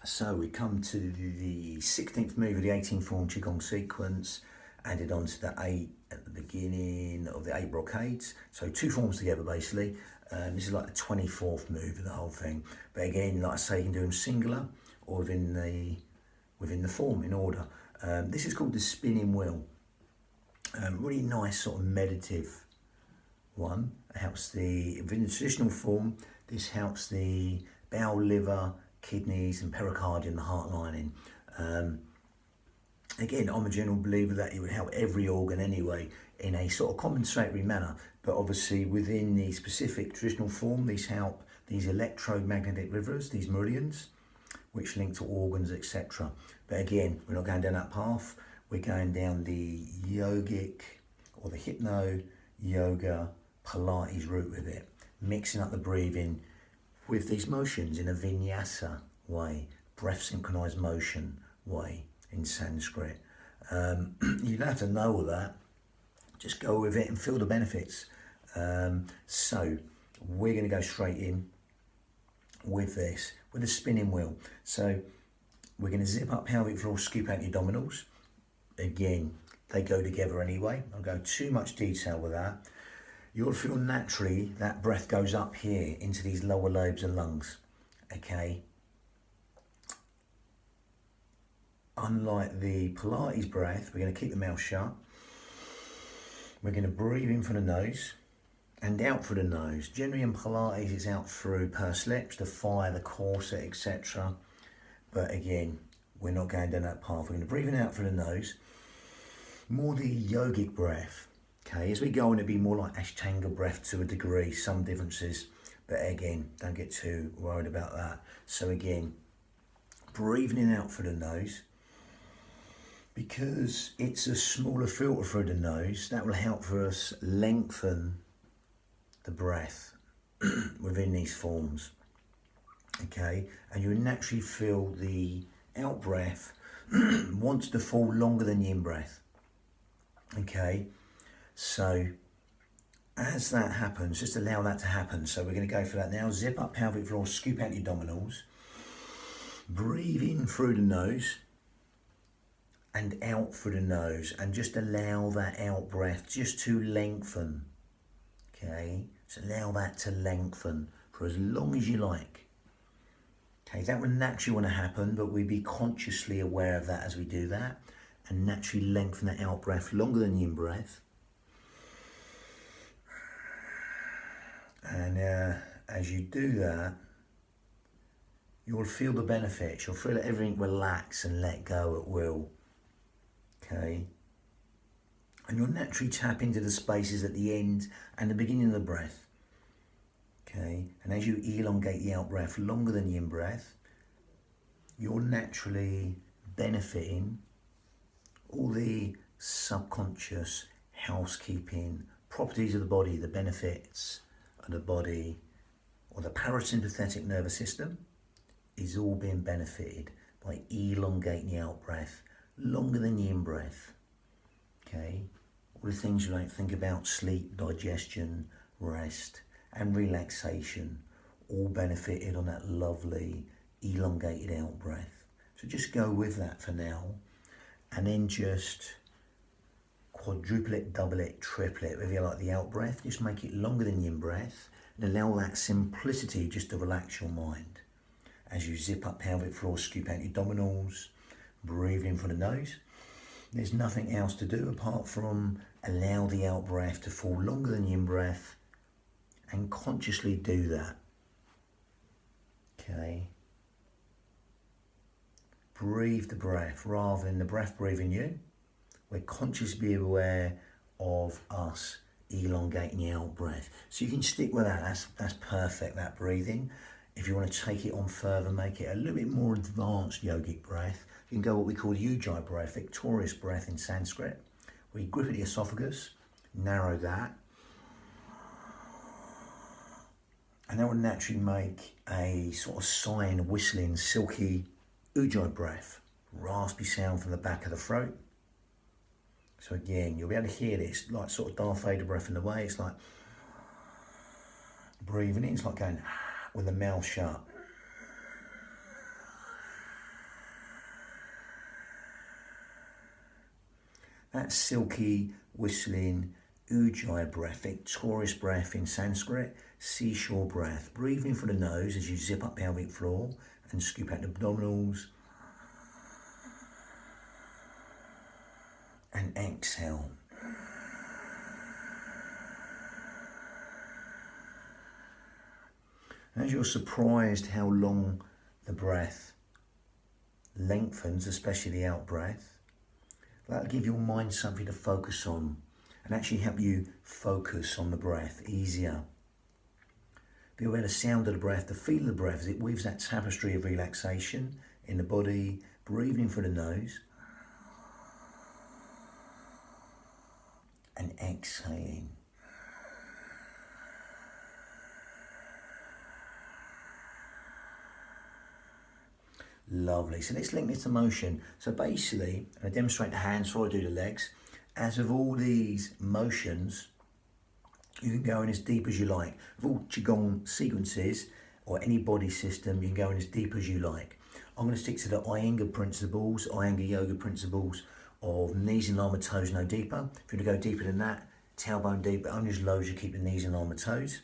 So we come to the 16th move of the 18 form Qigong sequence, added on to the 8 at the beginning of the 8 brocades. So 2 forms together basically. This is like the 24th move of the whole thing. But again, like I say, you can do them singular or within the form in order. This is called the spinning wheel. Really nice sort of meditative one. It helps within the traditional form, this helps the bowel, liver, kidneys and pericardium, the heart lining. Again, I'm a general believer that it would help every organ anyway in a sort of compensatory manner, but obviously within the specific traditional form, these help these electromagnetic rivers, these meridians, which link to organs, etc. But again, we're not going down that path. We're going down the yogic or the hypno, yoga, Pilates route with it, mixing up the breathing with these motions in a vinyasa way, breath synchronized motion way in Sanskrit. You don't have to know all that, just go with it and feel the benefits. So we're going to go straight in with this, with a spinning wheel. So we're going to zip up pelvic floor, scoop out your abdominals. Again, they go together anyway. I'll go too much detail with that. You'll feel naturally that breath goes up here into these lower lobes of lungs, okay? Unlike the Pilates breath, we're going to keep the mouth shut. We're going to breathe in from the nose and out through the nose. Generally in Pilates, it's out through pursed lips, the thigh, the corset, etc. But again, we're not going down that path. We're going to breathe in out through the nose. More the yogic breath. Okay, as we go on, it'll be more like Ashtanga breath to a degree, some differences, but again, don't get too worried about that. So again, breathing in out through the nose, because it's a smaller filter through the nose, that will help for us lengthen the breath within these forms. Okay, and you'll naturally feel the out breath wants to fall longer than the in breath. Okay. So as that happens, just allow that to happen. So we're going to go for that now. Zip up pelvic floor, scoop out your abdominals. Breathe in through the nose and out through the nose, and just allow that out breath just to lengthen. Okay, so allow that to lengthen for as long as you like. Okay, that would naturally want to happen, but we'd be consciously aware of that as we do that, and naturally lengthen that out breath longer than the in breath. And as you do that, you'll feel the benefits. You'll feel that everything relax and let go at will. Okay? And you'll naturally tap into the spaces at the end and the beginning of the breath. Okay? And as you elongate the out breath longer than the in breath, you're naturally benefiting all the subconscious housekeeping properties of the body, the benefits of the body, or the parasympathetic nervous system is all being benefited by elongating the out breath longer than the in breath. Okay, all the things you don't think about, sleep, digestion, rest and relaxation, all benefited on that lovely elongated out breath. So just go with that for now, and then just quadruple it, double it, triple it, whether you like the out breath, just make it longer than the in breath, and allow that simplicity just to relax your mind. As you zip up pelvic floor, scoop out your abdominals, breathe in from the nose. There's nothing else to do apart from allow the out breath to fall longer than the in breath, and consciously do that. Okay. Breathe the breath rather than the breath breathing you. We're consciously aware of us elongating the out breath. So you can stick with that. That's perfect, that breathing. If you want to take it on further, make it a little bit more advanced yogic breath, you can go what we call Ujjayi breath, victorious breath in Sanskrit, where you grip at the esophagus, narrow that, and that will naturally make a sort of sighing, whistling, silky Ujjayi breath, raspy sound from the back of the throat. So again, you'll be able to hear this, like sort of Darth Vader breath in the way. It's like breathing in, it's like going with the mouth shut. That silky, whistling, ujjayi breath, victorious breath in Sanskrit, seashore breath. Breathe in through the nose as you zip up pelvic floor and scoop out the abdominals. And exhale. As you're surprised how long the breath lengthens, especially the out breath, that'll give your mind something to focus on and actually help you focus on the breath easier. Be aware of the sound of the breath, the feel of the breath as it weaves that tapestry of relaxation in the body. Breathing through the nose and exhaling. Lovely. So let's link this to motion. So basically, I demonstrate the hands before I do the legs. As of all these motions, you can go in as deep as you like. With all Qigong sequences or any body system, you can go in as deep as you like. I'm going to stick to the Iyengar principles, Iyengar yoga principles of knees and arm and toes no deeper. If you want to go deeper than that, tailbone deeper, only as low as you keep the knees and arm and toes.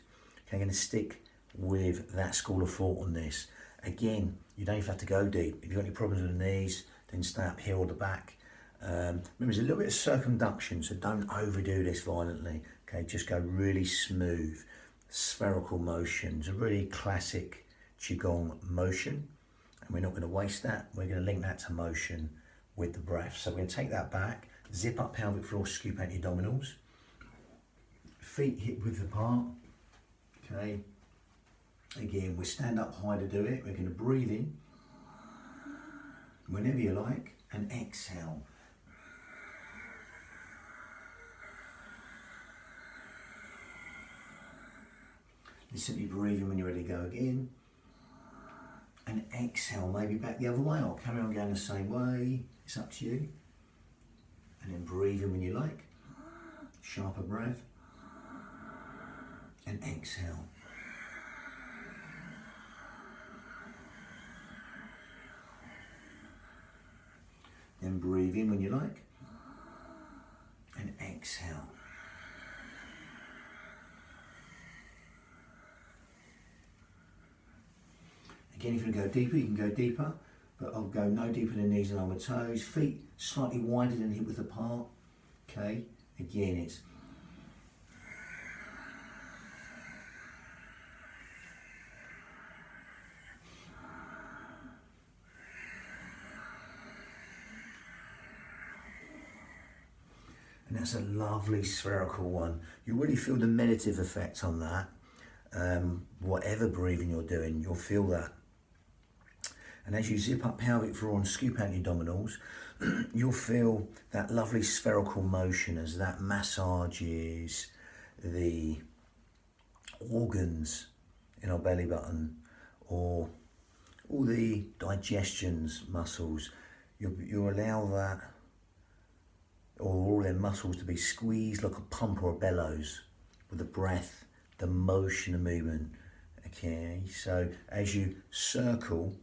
Okay, I'm going to stick with that school of thought on this. Again, you don't even have to go deep. If you've got any problems with the knees, then stay up here or the back. Remember, there's a little bit of circumduction, so don't overdo this violently. Okay, just go really smooth. Spherical motions, a really classic Qigong motion. And we're not going to waste that. We're going to link that to motion with the breath. So we're going to take that back, zip up pelvic floor, scoop out your abdominals. Feet hip width apart. Okay. Again, we stand up high to do it. We're going to breathe in whenever you like and exhale. You simply breathe in when you're ready to go again. And exhale, maybe back the other way. I'll carry on going the same way. It's up to you. And then breathe in when you like. Sharper breath. And exhale. Then breathe in when you like. And exhale. Again, if you want to go deeper, you can go deeper, but I'll go no deeper than knees and arm and toes. Feet slightly wider than hip width apart. Okay, again, it's and that's a lovely spherical one. You really feel the meditative effect on that. Whatever breathing you're doing, you'll feel that. And as you zip up pelvic floor and scoop out your abdominals, you'll feel that lovely spherical motion as that massages the organs in our belly button or all the digestions muscles. You allow that or all their muscles to be squeezed like a pump or a bellows with the breath, the motion and movement. Okay, so as you circle,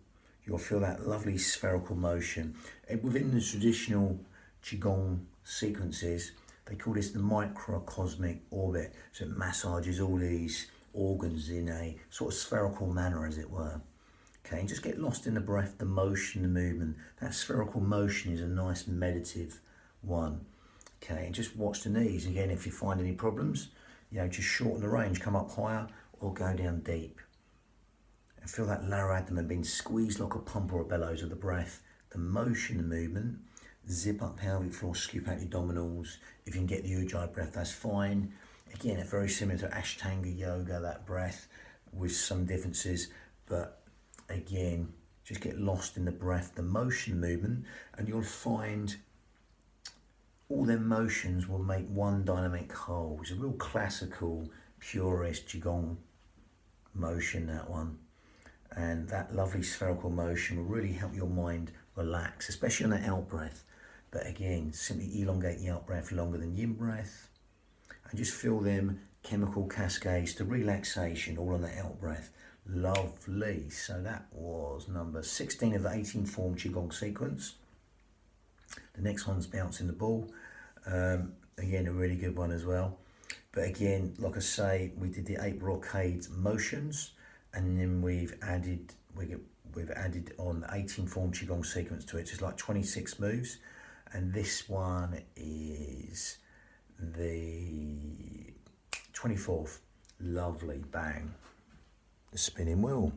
you'll feel that lovely spherical motion. Within the traditional Qigong sequences, they call this the microcosmic orbit. So it massages all these organs in a sort of spherical manner, as it were. Okay, and just get lost in the breath, the motion, the movement. That spherical motion is a nice meditative one. Okay, and just watch the knees. Again, if you find any problems, just shorten the range, come up higher or go down deep. And feel that lower abdomen being squeezed like a pump or a bellows of the breath, the motion, the movement. Zip up pelvic floor, scoop out your abdominals. If you can get the ujjayi breath, that's fine. Again, it's very similar to Ashtanga yoga, that breath, with some differences. But again, just get lost in the breath, the motion, movement, and you'll find all their motions will make one dynamic whole. It's a real classical, purist Qigong motion, that one. And that lovely spherical motion will really help your mind relax, especially on the out breath. But again, simply elongate the out breath longer than the in breath. And just feel them chemical cascades to relaxation all on the out breath. Lovely. So that was number 16 of the 18 form Qigong sequence. The next one's bouncing the ball. Again, a really good one as well. But again, like I say, we did the 8 Brocades motions, and then we've added on 18 form Qigong sequence to it. So it's like 26 moves, and this one is the 24th. Lovely, bang. The spinning wheel.